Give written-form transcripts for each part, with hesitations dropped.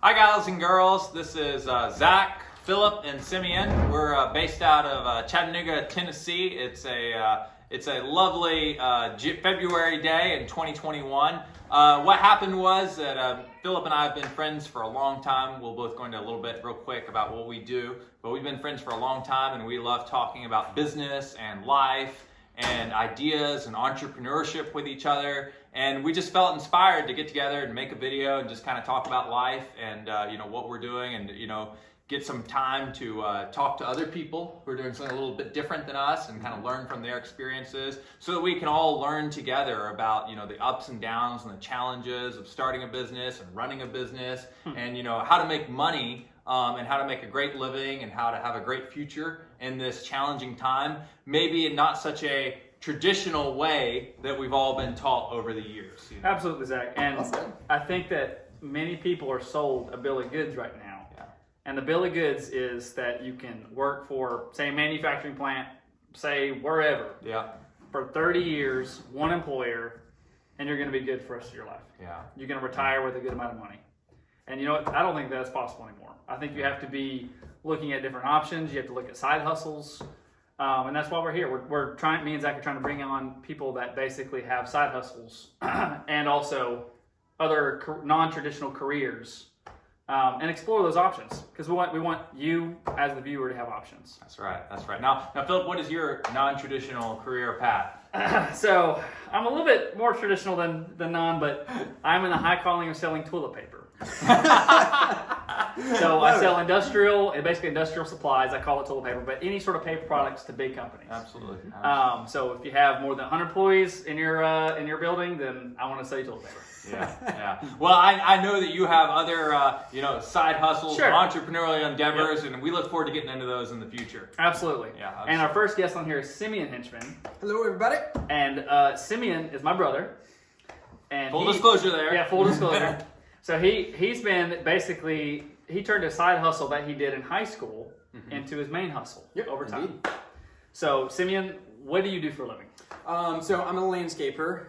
Hi guys and girls, this is Zach, Philip, and Simeon. We're based out of Chattanooga, Tennessee. It's a lovely February day in 2021. What happened was that Philip and I have been friends for a long time. We'll both go into a little bit real quick about what we do, but we've been friends for a long time and we love talking about business and life and ideas and entrepreneurship with each other. And we just felt inspired to get together and make a video and just kind of talk about life and what we're doing, and get some time to talk to other people who are doing something a little bit different than us and kind of learn from their experiences, so that we can all learn together about the ups and downs and the challenges of starting a business and running a business, and how to make money and how to make a great living and how to have a great future in this challenging time, maybe in not such a traditional way that we've all been taught over the years. Absolutely, Zach. And I think that many people are sold a bill of goods right now. Yeah. And the bill of goods is that you can work for, say, a manufacturing plant, say wherever, for 30 years, one employer, and you're going to be good for the rest of your life. Yeah. You're going to retire with a good amount of money. And you know what? I don't think that's possible anymore. I think you have to be looking at different options. You have to look at side hustles. And that's why we're here. We're trying. Me and Zach are trying to bring on people that basically have side hustles and also other non-traditional careers, and explore those options, because we want you as the viewer to have options. That's right. That's right. Now, Philip, what is your non-traditional career path? So I'm a little bit more traditional than non, but I'm in the high calling of selling toilet paper. So I sell basically industrial supplies. I call it toilet paper, but any sort of paper products to big companies. Absolutely. So if you have more than 100 employees in your building, then I want to sell you toilet paper. Yeah. Well, I know that you have other side hustles, Sure. entrepreneurial endeavors, and we look forward to getting into those in the future. Absolutely. Yeah. Absolutely. And our first guest on here is Simeon Henchman, Hello, everybody. and Simeon is my brother. And Full disclosure there. Yeah, full disclosure. So he's been basically, he turned a side hustle that he did in high school into his main hustle over time. Indeed. So Simeon, what do you do for a living? So I'm a landscaper,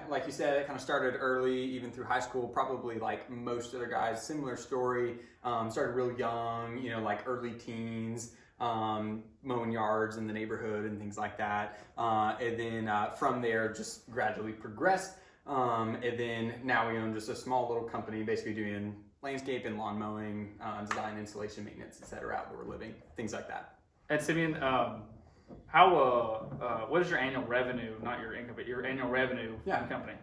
like you said, it kind of started early, even through high school. Probably like most other guys, similar story. Started real young, like early teens, mowing yards in the neighborhood and things like that. And then from there, just gradually progressed. And then now we own just a small little company, basically doing landscape and lawn mowing, design, installation, maintenance, etc., outdoor living, things like that. And Simeon, what is your annual revenue? Not your income, but your annual revenue in the company.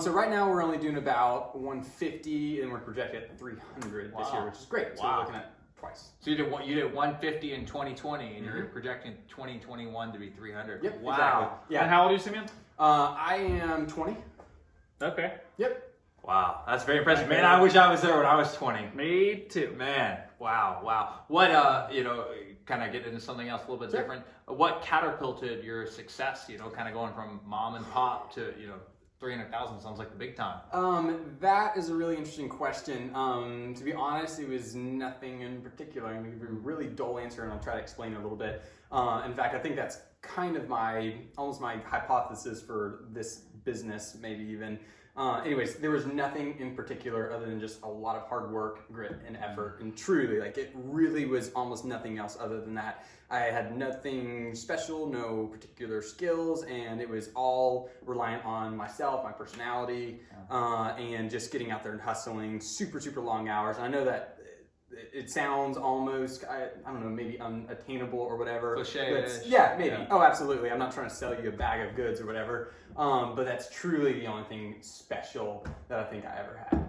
So right now we're only doing about 150, and we're projected at 300 this year, which is great. So we're looking at twice. So you did 150 in 2020, and you're projecting 2021 to be 300. Yep. Wow. Exactly. Yeah. And how old are you, Simeon? I am 20. Okay. Yep. Wow, that's very impressive, man. I wish I was there when I was 20. Me too. Man, wow. What kind of get into something else a little bit different. What catapulted your success? Kind of going from mom and pop to 300,000 sounds like the big time. That is a really interesting question. To be honest, it was nothing in particular. I'm going to give you a really dull answer, and I'll try to explain it a little bit. In fact, I think that's kind of almost my hypothesis for this business, maybe even. Anyways, there was nothing in particular other than just a lot of hard work, grit, and effort. And truly, it really was almost nothing else other than that. I had nothing special, no particular skills, and it was all reliant on myself, my personality, and just getting out there and hustling super, super long hours. And I know that it sounds almost, I don't know, maybe unattainable or whatever. Cliche-ish. Yeah, maybe. Yeah. Oh, absolutely. I'm not trying to sell you a bag of goods or whatever. But that's truly the only thing special that I think I ever had.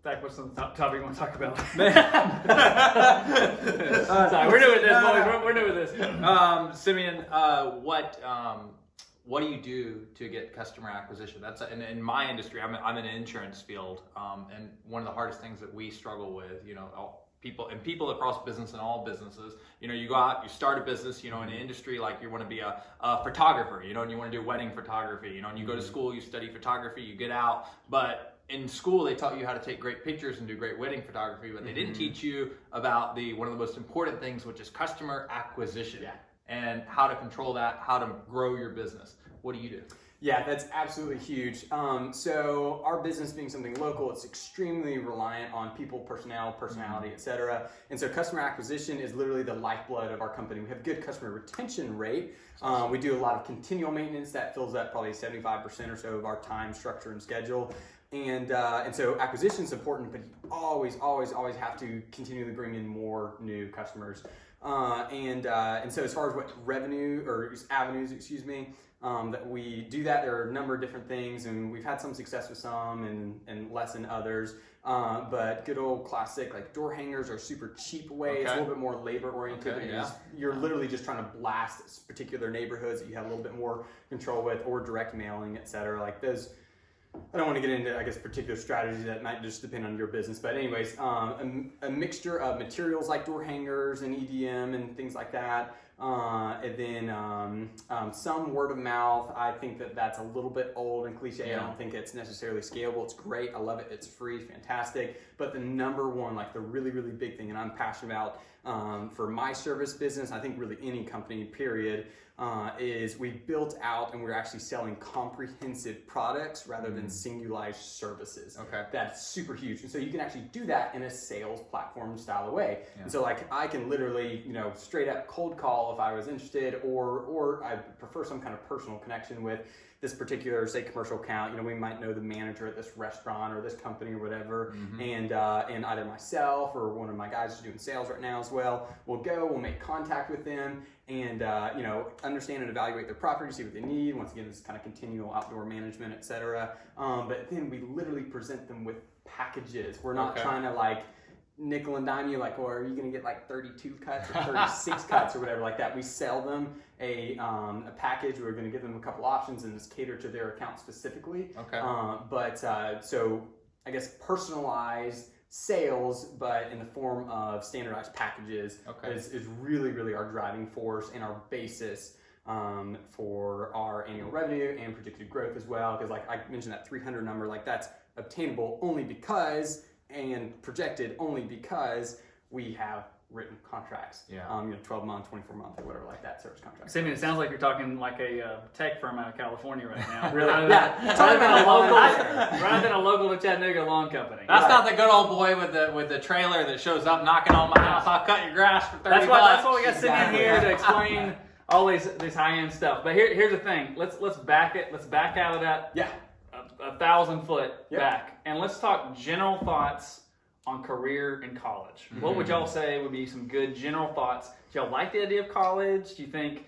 Zach, what's the topic you want to talk about? Sorry, we're doing this, boys. We're doing this. Simeon, what do you do to get customer acquisition? That's in my industry. I'm in the insurance field, and one of the hardest things that we struggle with, people across business and all businesses, you go out, you start a business, in an industry like you want to be a photographer, and you want to do wedding photography, and you go to school, you study photography, you get out, but in school they taught you how to take great pictures and do great wedding photography, but they didn't teach you about one of the most important things, which is customer acquisition. Yeah. And how to control that, how to grow your business. What do you do? Yeah, that's absolutely huge. So our business being something local, it's extremely reliant on people, personality, etc. And so customer acquisition is literally the lifeblood of our company. We have good customer retention rate. We do a lot of continual maintenance that fills up probably 75% or so of our time, structure, and schedule. And so acquisition is important, but you always have to continually bring in more new customers. And so as far as what revenue or avenues, that we do that, there are a number of different things, and we've had some success with some and less in others. But good old classic, like door hangers are a super cheap way. It's a little bit more labor oriented. Okay, yeah. You're literally just trying to blast particular neighborhoods that you have a little bit more control with, or direct mailing, etc. Like those. I don't want to get into, I guess, particular strategies that might just depend on your business. But anyways, a mixture of materials like door hangers and EDM and things like that. And then some word of mouth. I think that's a little bit old and cliche. Yeah. I don't think it's necessarily scalable. It's great. I love it. It's free, fantastic. But the number one, like the really, really big thing, and I'm passionate about for my service business, I think really any company, period, is we built out and we're actually selling comprehensive products rather than singularized services. Okay. That's super huge. And so you can actually do that in a sales platform style of way. Yeah. And so like I can literally, straight up cold call if I was interested, or I prefer some kind of personal connection with this particular, say, commercial account. We might know the manager at this restaurant or this company or whatever, and either myself or one of my guys who's doing sales right now as well, we'll make contact with them and understand and evaluate their property, see what they need. Once again, this kind of continual outdoor management, etc. But then we literally present them with packages. We're not trying to like nickel and dime you, like, or are you going to get like 32 cuts or 36 cuts or whatever like that. We sell them a package. We're going to give them a couple options and just cater to their account specifically. Okay. So I guess personalized sales, but in the form of standardized packages is really, really our driving force and our basis for our annual revenue and predicted growth as well. Because like I mentioned, that 300 number, like that's obtainable only because and projected only because we have written contracts. 12 month, 24 month, or whatever like that, service contracts. Simeon, it sounds like you're talking like a tech firm out of California right now. Really? Rather than a local to Chattanooga lawn company. That's not the good old boy with the trailer that shows up knocking on my house. I'll cut your grass for 30 bucks. That's why we got Simeon here to explain all this high end stuff. But here's the thing. Let's back it. Let's back out of that. Yeah. 1,000 foot back, and let's talk general thoughts on career in college. What would y'all say would be some good general thoughts? Do y'all like the idea of college? Do you think?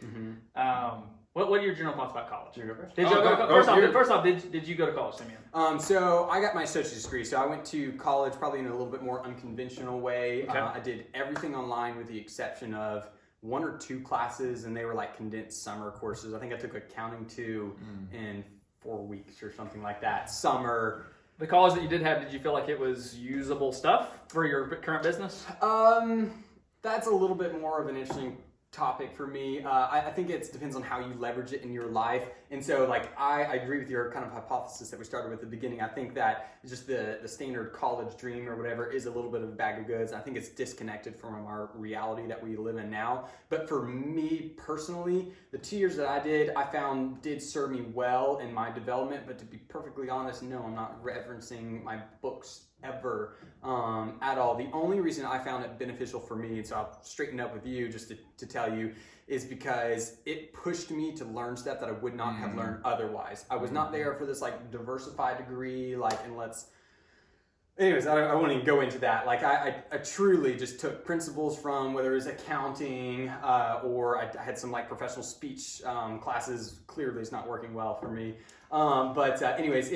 What are your general thoughts about college? Should you go first? Did you go to first off, did you go to college, Simeon? So I got my associate's degree. So I went to college probably in a little bit more unconventional way. Okay. I did everything online with the exception of 1 or 2 classes, and they were like condensed summer courses. I think I took accounting 2 in 4 weeks or something like that. Summer. The college that you did have, did you feel like it was usable stuff for your current business? That's a little bit more of an interesting topic for me. I think it depends on how you leverage it in your life. And so like I agree with your kind of hypothesis that we started with at the beginning. I think that just the standard college dream or whatever is a little bit of a bag of goods. I think it's disconnected from our reality that we live in now. But for me personally, the 2 years that I found did serve me well in my development. But to be perfectly honest, no, I'm not referencing my books ever at all. The only reason I found it beneficial for me, and so I'll straighten up with you just to tell you, is because it pushed me to learn stuff that I would not have learned otherwise. I was not there for this like diversified degree, anyways, I won't even go into that. Like I truly just took principles from whether it was accounting or I had some like professional speech classes. Clearly it's not working well for me. Anyways,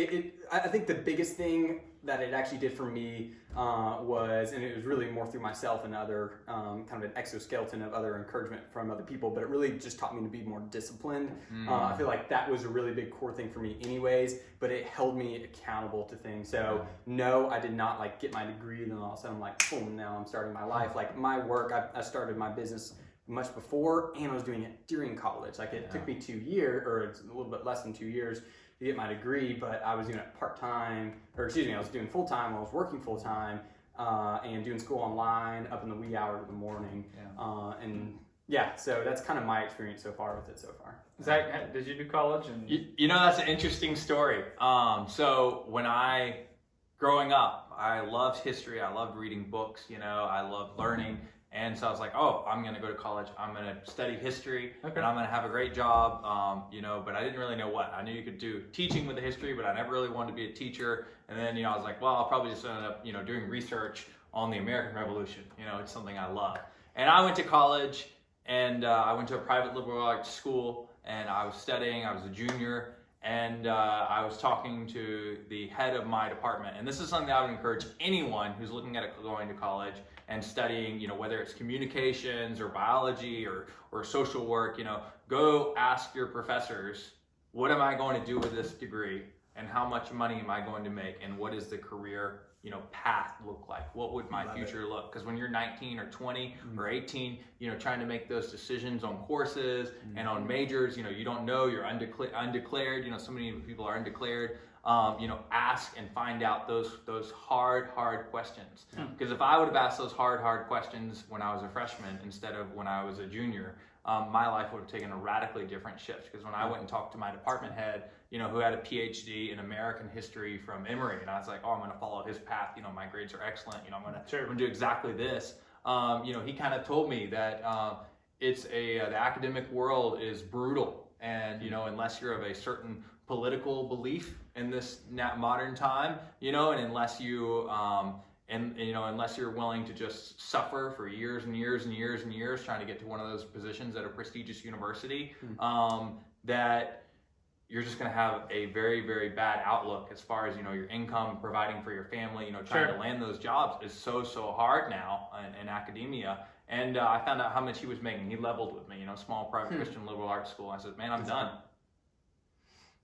I think the biggest thing that it actually did for me was, and it was really more through myself and other kind of an exoskeleton of other encouragement from other people, but it really just taught me to be more disciplined. I feel like that was a really big core thing for me anyways, but it held me accountable to things. So no, I did not like get my degree and then all of a sudden I'm like, boom, now I'm starting my life. Like my work, I started my business much before and I was doing it during college. Like it took me 2 years, or it's a little bit less than 2 years to get my degree, but I was doing it part-time, I was doing full-time, I was working full-time, and doing school online up in the wee hours of the morning. yeah, so that's kind of my experience so far with it so far. Zach, did you do college? And You know, that's an interesting story. So growing up, I loved history. I loved reading books, you know, I loved learning. And so I was like, oh, I'm going to go to college. I'm going to study history and I'm going to have a great job, you know, but I didn't really know what. I knew you could do teaching with the history, but I never really wanted to be a teacher. And then, you know, I was like, well, I'll probably just end up, you know, doing research on the American Revolution. You know, it's something I love. And I went to college and I went to a private liberal arts school and I was studying. I was a junior. And I was talking to the head of my department. And this is something that I would encourage anyone who's looking at going to college and studying, you know, whether it's communications or biology or social work, you know, go ask your professors, what am I going to do with this degree? And how much money am I going to make? And what is the career, you know, path look like? What would my future look? Because when you're 19 or 20 or 18, you know, trying to make those decisions on courses and on majors, you know, you don't know, you're undeclared, you know, so many people are undeclared. You know, ask and find out those hard questions. Because if I would have asked those hard questions when I was a freshman instead of when I was a junior, my life would have taken a radically different shift. Because when I went and talked to my department head, you know, who had a PhD in American history from Emory, and I was like, oh, I'm going to follow his path. You know, my grades are excellent. You know, I'm going to do exactly this. You know, he kind of told me that the academic world is brutal, and you know, unless you're of a certain political belief in this modern time, you know, and unless you unless you're willing to just suffer for years and years and years and years trying to get to one of those positions at a prestigious university, that you're just going to have a very, very bad outlook as far as, you know, your income, providing for your family, you know, trying to land those jobs is so hard now in academia. And I found out how much he was making. He leveled with me, you know, small private Christian liberal arts school. I said, man, I'm done.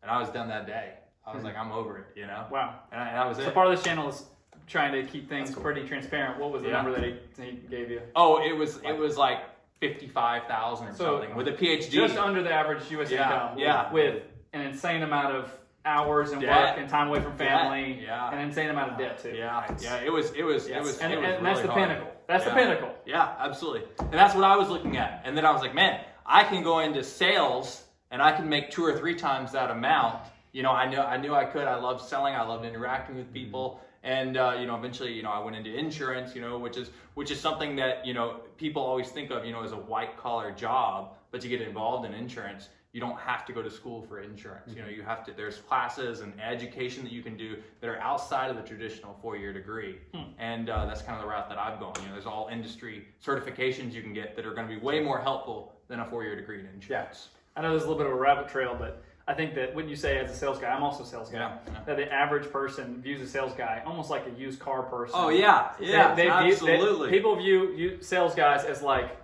And I was done that day. I was like, I'm over it, you know? Wow. And that was it. So part of this channel is trying to keep things pretty transparent. What was the number that he gave you? Oh, it was like 55,000 or something with a PhD. Just under the average U.S. income. Yeah. With an insane amount of hours and work and time away from family. Yeah. And an insane amount of debt too. Yeah. It was and really that's the hard. pinnacle. That's the pinnacle. Yeah, absolutely. And that's what I was looking at. And then I was like, man, I can go into sales and I can make 2 or 3 times that amount. You know, I knew I could. I loved selling. I loved interacting with people. And you know, eventually, you know, I went into insurance. You know, which is something that, you know, people always think of, you know, as a white collar job. But to get involved in insurance, you don't have to go to school for insurance. You know, you have to. There's classes and education that you can do that are outside of the traditional 4-year degree. And that's kind of the route that I've gone. You know, there's all industry certifications you can get that are going to be way more helpful than a 4-year degree in insurance. I know there's a little bit of a rabbit trail, but I think that when you say as a sales guy, I'm also a sales guy, that the average person views a sales guy almost like a used car person. Oh, yeah. Absolutely. People view sales guys as like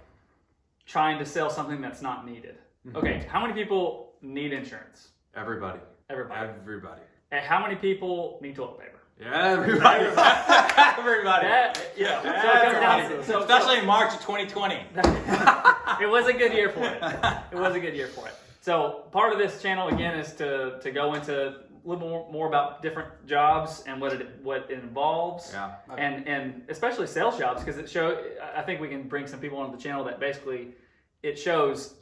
trying to sell something that's not needed. Okay, how many people need insurance? Everybody. And how many people need toilet paper? Yeah, everybody. Everybody. So especially in March of 2020. It was a good year for it. So part of this channel again is to go into a little more about different jobs and what it involves. Yeah. And especially sales jobs, because I think we can bring some people onto the channel that basically it shows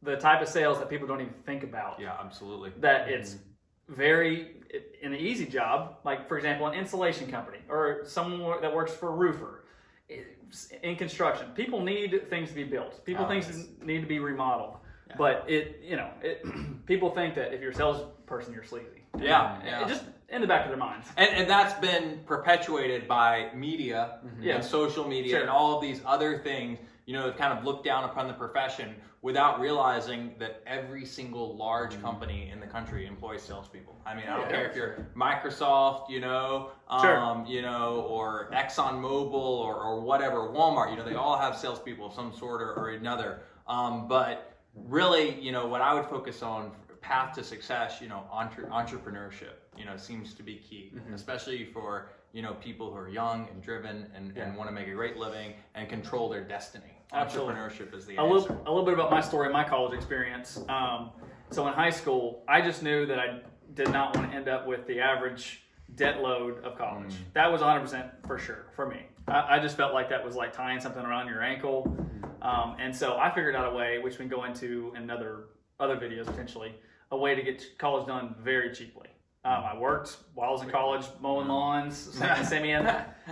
the type of sales that people don't even think about. Yeah, absolutely. That it's an easy job, like for example, an insulation company or someone that works for a roofer in construction. People need things to be built. Things need to be remodeled. Yeah. But people think that if you're a salesperson, you're sleazy. Yeah. Just in the back of their minds. And that's been perpetuated by media and social media and all of these other things, you know, that kind of look down upon the profession without realizing that every single large company in the country employs salespeople. I mean, I don't care if you're Microsoft, you know, or ExxonMobil or whatever, Walmart, you know, they all have salespeople of some sort or another. But really, you know, what I would focus on, path to success, you know, entrepreneurship, you know, seems to be key, especially for, you know, people who are young and driven and want to make a great living and control their destiny. Absolutely. Entrepreneurship is the answer. A little bit about my story, my college experience. So in high school, I just knew that I did not want to end up with the average debt load of college. That was 100% for sure for me. I just felt like that was like tying something around your ankle. And so I figured out a way, which we can go into in other videos potentially, a way to get college done very cheaply. I worked while I was in college mowing lawns, second Simeon.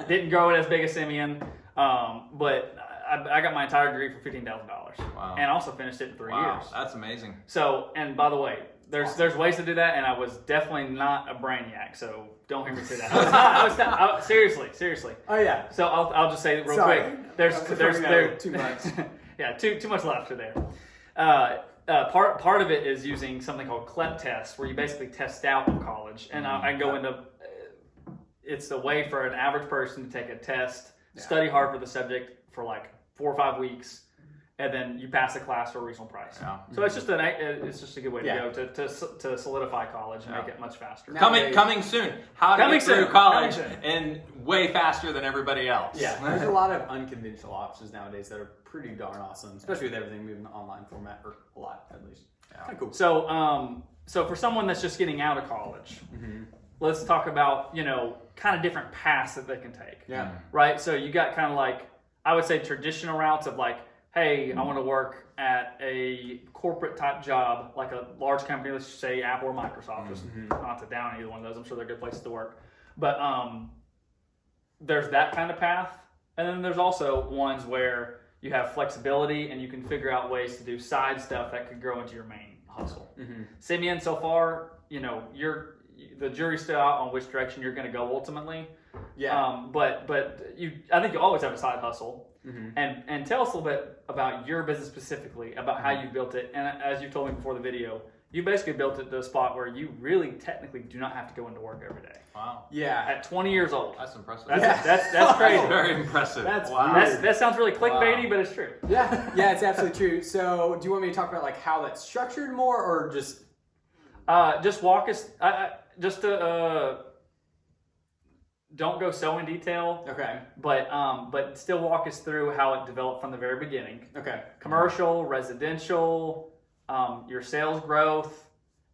Didn't grow it as big as Simeon, but I got my entire degree for $15,000. Wow. And also finished it in 3 years. That's amazing. So, and by the way, there's ways to do that, and I was definitely not a brainiac, so don't hear me say that. I was not, seriously. Oh yeah. So I'll just say it real Sorry. quick. There's too much. yeah, too much laughter there. Part of it is using something called CLEP test, where you basically test out of college, and I go into. It's a way for an average person to take a test, study hard for the subject for like 4 or 5 weeks, and then you pass the class for a reasonable price. Yeah. So it's just a good way to go to solidify college and make it much faster. Coming soon. How to get through college and way faster than everybody else. Yeah, there's a lot of unconventional options nowadays that are pretty darn awesome, especially with everything moving to online format, or a lot at least. Kind of cool. So for someone that's just getting out of college, let's talk about kind of different paths that they can take. Yeah. Right. So you got kind of like, I would say, traditional routes of like, hey, I want to work at a corporate type job, like a large company, let's just say Apple or Microsoft. Just not to down either one of those. I'm sure they're good places to work. But there's that kind of path. And then there's also ones where you have flexibility and you can figure out ways to do side stuff that could grow into your main hustle. Simeon, so far, the jury's still out on which direction you're going to go ultimately. Yeah. But I think you always have a side hustle. And tell us a little bit about your business specifically, about how you built it. And as you told me before the video, you basically built it to a spot where you really technically do not have to go into work every day. Wow. Yeah. At 20 years old. That's impressive. That's crazy. Very impressive. That sounds really clickbaity, but it's true. Yeah, it's absolutely true. So, do you want me to talk about like how that's structured more, or just? Just walk us. Don't go so in detail. Okay. But still walk us through how it developed from the very beginning. Okay. Commercial, residential, your sales growth,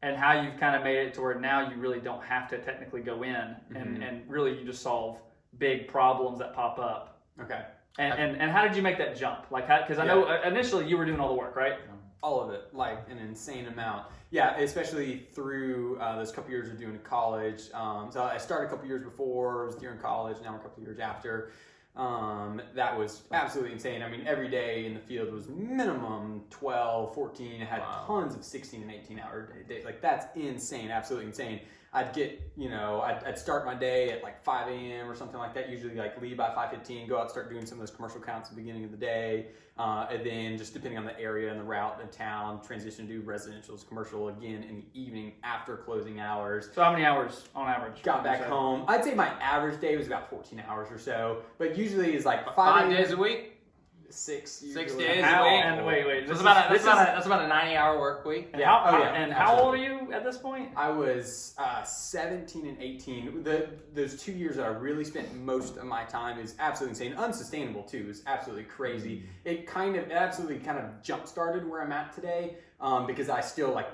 and how you've kind of made it to where now you really don't have to technically go in, and really you just solve big problems that pop up. Okay. And how did you make that jump? Like, because I know initially you were doing all the work, right? All of it, like an insane amount. Yeah, especially through those couple years of doing college. So I started a couple years before, was during college, now we're a couple years after. That was absolutely insane. I mean, every day in the field was minimum 12, 14. I had tons of 16 and 18 hour days. Like, that's insane, absolutely insane. I'd get, I'd start my day at like 5 a.m. or something like that, usually like leave by 5:15, go out and start doing some of those commercial counts at the beginning of the day. And then just depending on the area and the route in town, transition to residentials, commercial again in the evening after closing hours. So how many hours on average? Got back home. I'd say my average day was about 14 hours or so, but usually is like 5 days a week? 6 days usually. a week. And wait. That's about a 90-hour work week. And how old are you at this point? I was 17 and 18. Those 2 years that I really spent most of my time is absolutely insane. Unsustainable too. It's absolutely crazy. It absolutely jump started where I'm at today. Because I still I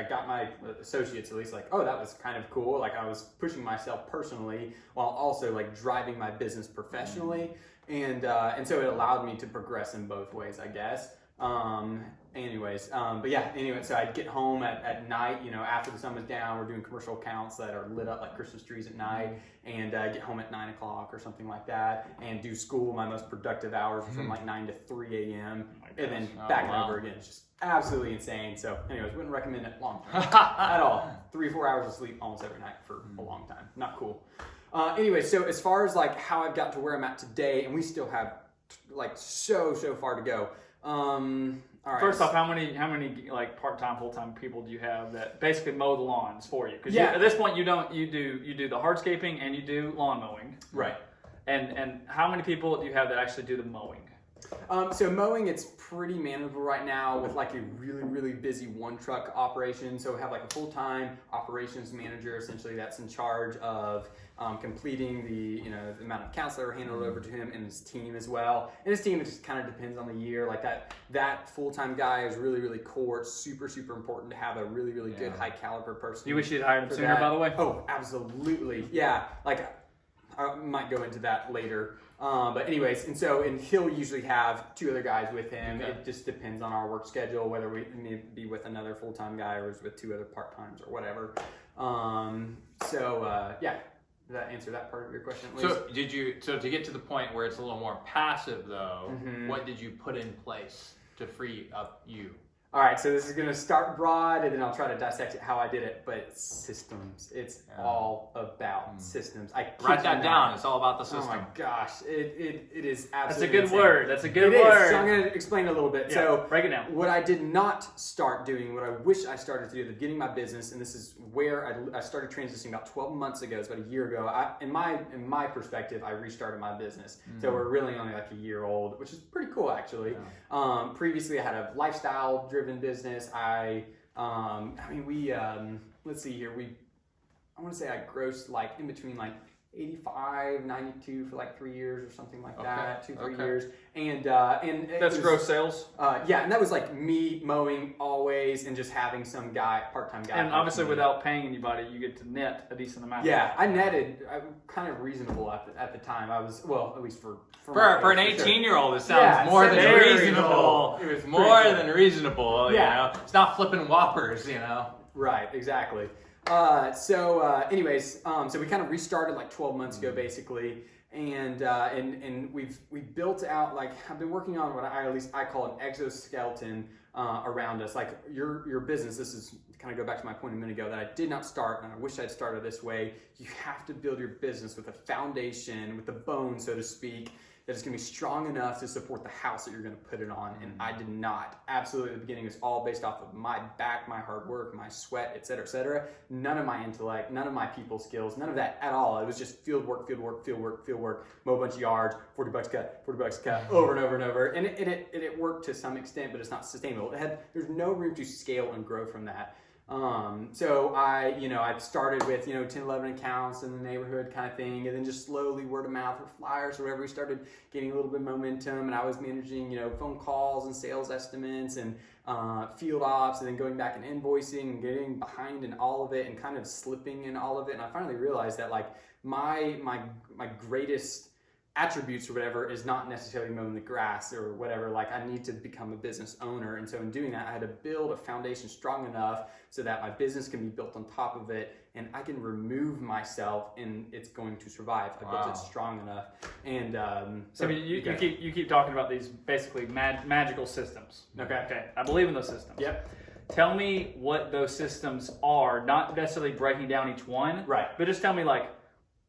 got my associates at least that was kind of cool. Like, I was pushing myself personally while also like driving my business professionally. And so it allowed me to progress in both ways, I guess. So I'd get home at night, after the sun was down. We're doing commercial accounts that are lit up like Christmas trees at night, and get home at 9 o'clock or something like that, and do school. My most productive hours from like 9 to 3 a.m. and then back and over again. It's just absolutely insane. So, anyways, wouldn't recommend it long term at all. 3 or 4 hours of sleep almost every night for a long time. Not cool. Anyway, so as far as like how I've got to where I'm at today, and we still have like so far to go. All right. First off, how many like part-time, full-time people do you have that basically mow the lawns for you? Because at this point you do the hardscaping and you do lawn mowing, right? And how many people do you have that actually do the mowing? So mowing, it's pretty manageable right now with like a really busy one truck operation. So we have like a full-time operations manager essentially that's in charge of completing the amount of accounts that are handled over to him, and his team as well. And his team, it just kind of depends on the year. Like that full-time guy is really core. It's super important to have a really good high caliber person. You wish you'd hired him sooner, by the way? Oh, absolutely. Yeah, like I might go into that later. But anyways, and he'll usually have 2 other guys with him. Okay. It just depends on our work schedule, whether we may be with another full-time guy or is with 2 other part-times or whatever. Yeah, did that answer that part of your question at least? So to get to the point where it's a little more passive though, Mhm. what did you put in place to free up you? All right, so this is going to start broad, and then I'll try to dissect it how I did it. But systems, it's all about systems. I kid Write you that not. down. It's all about the Oh system. my gosh, it is That's a absolutely good insane. word. That's a good It is. word. So I'm going to explain a little bit. Yeah, So break it down. what I did not start doing, what I wish I started to do at the beginning of my business, and this is where I started transitioning about 12 months ago, it's about a year ago. In my perspective, I restarted my business. So we're really only like a year old, which is pretty cool actually. Previously I had a lifestyle driven business. Let's see here. I want to say I grossed like in between like 85, 92 for like 3 years or something like that, 2-3 years. And That's gross sales. Yeah, and that was like me mowing always and just having some guy, part-time guy. And obviously, helping me. without paying anybody, you get to net a decent amount. Yeah, I netted kind of reasonable at the time. I was, well, at least for For an age, for sure. 18-year-old, it sounds Yeah, more than very reasonable. reasonable. It was more pretty than reasonable. Yeah. You know, it's not flipping whoppers. You know. Right, exactly. Anyways, so we kind of restarted like 12 months ago, basically, and we've built out, like, I've been working on what I call an exoskeleton around us. Like your business, this is kind of go back to my point a minute ago that I did not start, and I wish I'd started this way. You have to build your business with a foundation, with the bone, so to speak, that it's going to be strong enough to support the house that you're going to put it on. And I did not. Absolutely, at the beginning, it was all based off of my back, my hard work, my sweat, et cetera, et cetera. None of my intellect, none of my people skills, none of that at all. It was just field work, mow a bunch of yards, $40 cut, $40 cut, over and over and over. And it worked to some extent, but it's not sustainable. There's no room to scale and grow from that. So I started with, 10, 11 accounts in the neighborhood kind of thing, and then just slowly word of mouth or flyers or whatever, we started getting a little bit of momentum, and I was managing, phone calls and sales estimates and field ops, and then going back and invoicing and getting behind in all of it and kind of slipping in all of it. And I finally realized that like my greatest attributes or whatever is not necessarily mowing the grass or whatever. Like I need to become a business owner, and so in doing that I had to build a foundation strong enough so that my business can be built on top of it and I can remove myself and it's going to survive. I built it strong enough. And So I mean, you keep talking about these basically magical systems. Okay, I believe in those systems. Yep. Tell me what those systems are, not necessarily breaking down each one, Right. but just tell me like,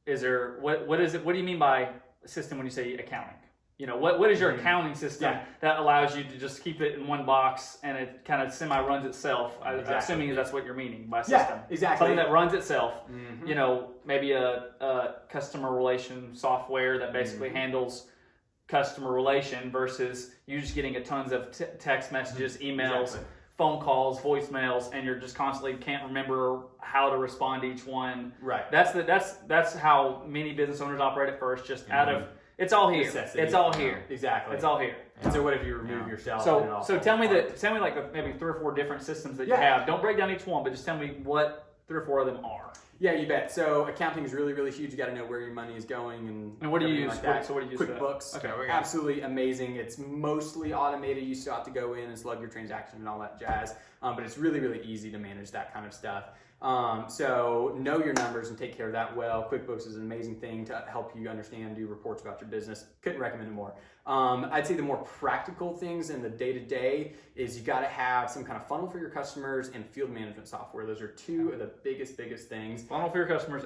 what is it? What do you mean by system when you say accounting? What is your accounting system that allows you to just keep it in one box and it kind of semi-runs itself? Exactly. Assuming that's what you're meaning by system. Yeah, exactly. Something that runs itself. Mhm. Maybe a customer relation software that basically handles customer relation versus you just getting a tons of text messages, emails, Exactly. phone calls, voicemails, and you're just constantly can't remember how to respond to each one. Right. That's how many business owners operate at first, just out of it's all here. Necessity. It's all here. Exactly. It's all here. And so what if you remove yourself? and it So all so falls tell me apart? like maybe 3 or 4 different systems that you Yeah. have. Don't break down each one, but just tell me what 3 or 4 of them are. Yeah, you bet. So accounting is really, really huge. You got to know where your money is going and what do you everything use? Like that. So what do you use for that? QuickBooks. Okay, we got it. Absolutely amazing. It's mostly automated. You still have to go in and slug your transaction and all that jazz. But it's really, really easy to manage that kind of stuff. So know your numbers and take care of that well. QuickBooks is an amazing thing to help you understand, do reports about your business. Couldn't recommend it more. I'd say the more practical things in the day-to-day is you got to have some kind of funnel for your customers and field management software. Those are 2 of the biggest things. Funnel for your customers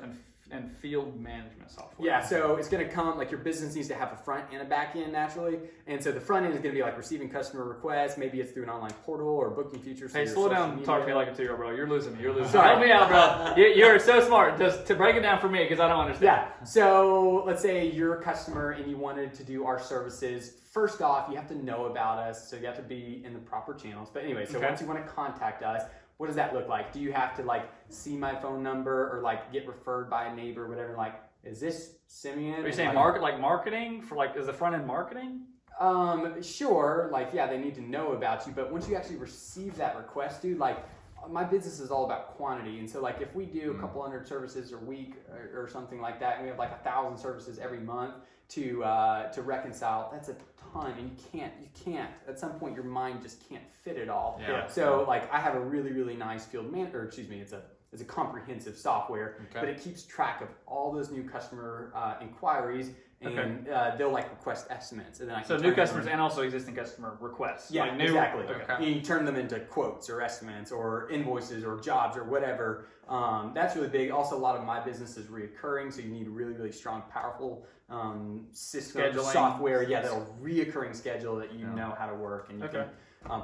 and field management software. Yeah, so it's going to come, like your business needs to have a front and a back end naturally. And so the front end is going to be like receiving customer requests. Maybe it's through an online portal or booking features. Hey, slow down and talk to me like a 2-year-old, bro. You're losing me. Sorry. Help me out, bro. You're so smart. Just to break it down for me because I don't understand. Yeah, so let's say you're a customer and you wanted to do our services. First off, you have to know about us, so you have to be in the proper channels. But anyway, so once you want to contact us, what does that look like? Do you have to like see my phone number or like get referred by a neighbor or whatever? Like, is this Simeon? Are you saying marketing for like, is the front end marketing? Sure. Like, yeah, they need to know about you. But once you actually receive that request, dude, like my business is all about quantity, and so like if we do a couple hundred services a week or something like that, and we have like 1,000 services every month to reconcile, that's a ton, and you can't at some point your mind just can't fit it all. Yeah. So like I have a really nice it's a comprehensive software, Okay. but it keeps track of all those new customer inquiries, and they'll like request estimates, and then I can So turn new them customers in. and also existing customer requests. Yeah, Like new, exactly. Okay. You turn them into quotes or estimates or invoices or jobs or whatever. That's really big. Also, a lot of my business is reoccurring, so you need really strong, powerful system Scheduling. software. Yeah, that'll reoccurring schedule that you know how to work and you can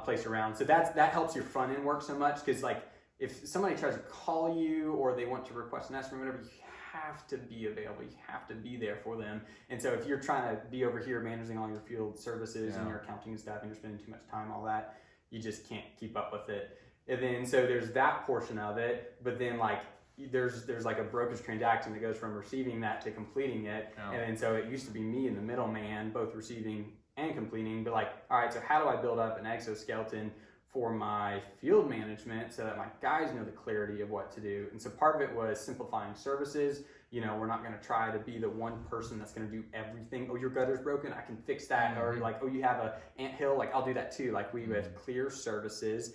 place around. So that helps your front end work so much, because like if somebody tries to call you or they want to request an estimate, whatever, you have to be available. You have to be there for them. And so if you're trying to be over here managing all your field services and your accounting and stuff, and you're spending too much time on all that, you just can't keep up with it. And then so there's that portion of it, but then like there's like a brokerage transaction that goes from receiving that to completing it. And then so it used to be me and the middleman both receiving and completing, but like, all right, so how do I build up an exoskeleton for my field management so that my guys know the clarity of what to do? And so part of it was simplifying services. You know, we're not going to try to be the one person that's going to do everything. Oh, your gutter's broken, I can fix that. Or like, oh, you have a anthill, like I'll do that too. Like we have clear services.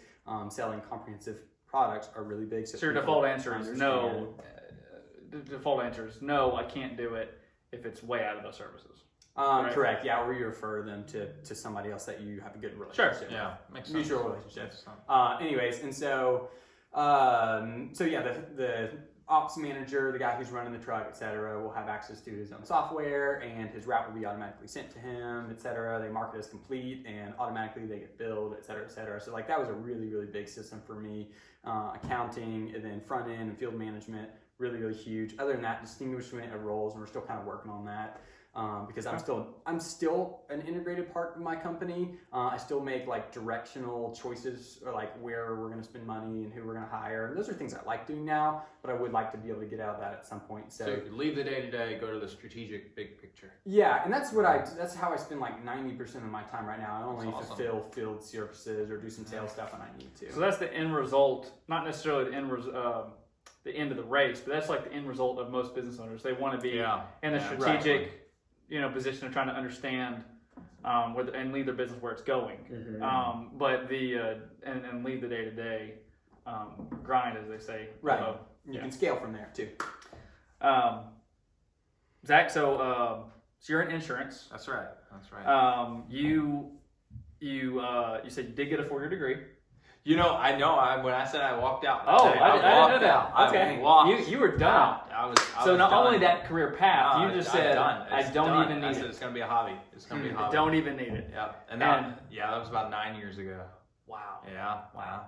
Selling comprehensive products are really big. So your default answer is no. The default answer is no, I can't do it if it's way out of those services. Right. Correct. Yeah, or you refer them to somebody else that you have a good relationship with. Yeah, makes sense. Mutual relationships. Yes. Anyways, and so yeah, the ops manager, the guy who's running the truck, etc., will have access to his own software, and his route will be automatically sent to him, etc. They mark it as complete, and automatically they get billed, etc., etc. So like that was a really big system for me. Accounting, and then front end and field management, really huge. Other than that, distinguishment of roles, and we're still kind of working on that. Because I'm still an integrated part of my company. I still make like directional choices, or like where we're going to spend money and who we're going to hire. And those are things I like doing now, but I would like to be able to get out of that at some point. So you leave the day to day, go to the strategic big picture. Yeah, and that's that's how I spend like 90% of my time right now. I only That's awesome. fulfill field services or do some sales stuff when I need to. So that's the end result, not necessarily the end of the race, but that's like the end result of most business owners. They want to be in a strategic, position of trying to understand and lead their business where it's going. But and lead the day to day grind, as they say. Right. You can scale from there too. Zach, so you're in insurance. That's right. You said you did get a 4-year degree. You know, when I said I walked out. Oh, today, I didn't know out. that. Okay, I walked you were done. out. I was So not done. only that career path, No, you just I'm said, done. I It's don't done. even I need said it. it's gonna be a hobby. It's gonna be a I hobby. don't even need it. Yeah, and And- that was about 9 years ago. Wow. Yeah. Wow.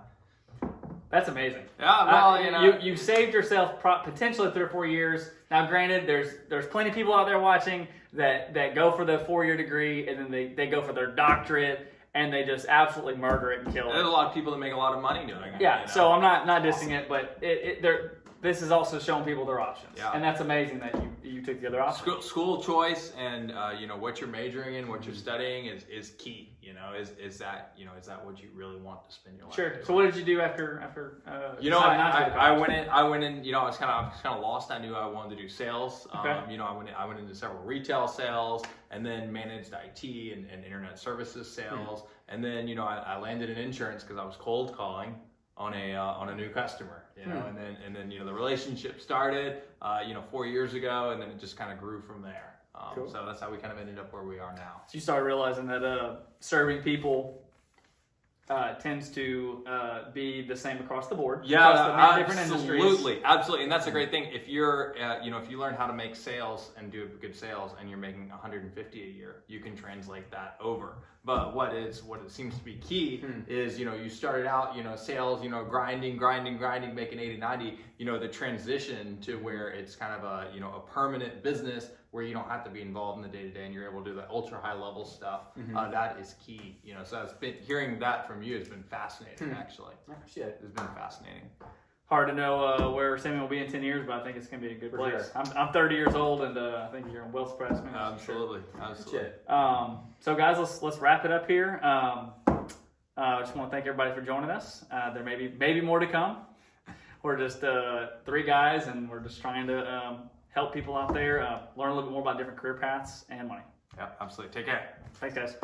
That's amazing. Yeah. Well, you saved yourself potentially 3 or 4 years. Now, granted, there's plenty of people out there watching that go for the 4-year degree, and then they go for their doctorate, and they just absolutely murder it and kill There's it. a lot of people that make a lot of money doing it. Yeah. you know? So I'm not dissing it, but this is also showing people their options, Yeah. and that's amazing that you took the other option. School choice and what you're majoring in, what you're studying is key. Is that what you really want to spend your life Sure. doing? So what did you do after? You know, deciding not to go to I college? went in. I was kind of lost. I knew I wanted to do sales. Okay. I went into several retail sales, and then managed IT and internet services sales, and then I landed in insurance because I was cold calling on a new customer. And then the relationship started 4 years ago, and then it just kind of grew from there. Cool. So that's how we kind of ended up where we are now. So you started realizing that serving people tends to be the same across the board. across the many different industries. Absolutely, and that's a great thing. If you're, if you learn how to make sales and do good sales, and you're making $150 a year, you can translate that over. But what it seems to be key is, you started out, sales, grinding, making 80, 90. The transition to where it's kind of a permanent business where you don't have to be involved in the day to day, and you're able to do the ultra high level stuff. That is key. So hearing that from you has been fascinating. Actually, Oh, shit. it's been fascinating. Hard to know where Samuel will be in 10 years, but I think it's going to be a good For place. sure. I'm 30 years old, and I think you're well surprised. Absolutely. Shit. So guys, let's wrap it up here. I just want to thank everybody for joining us. There may be more to come. We're just 3 guys, and we're just trying to help people out there learn a little bit more about different career paths and money. Yeah, absolutely. Take care. Thanks, guys.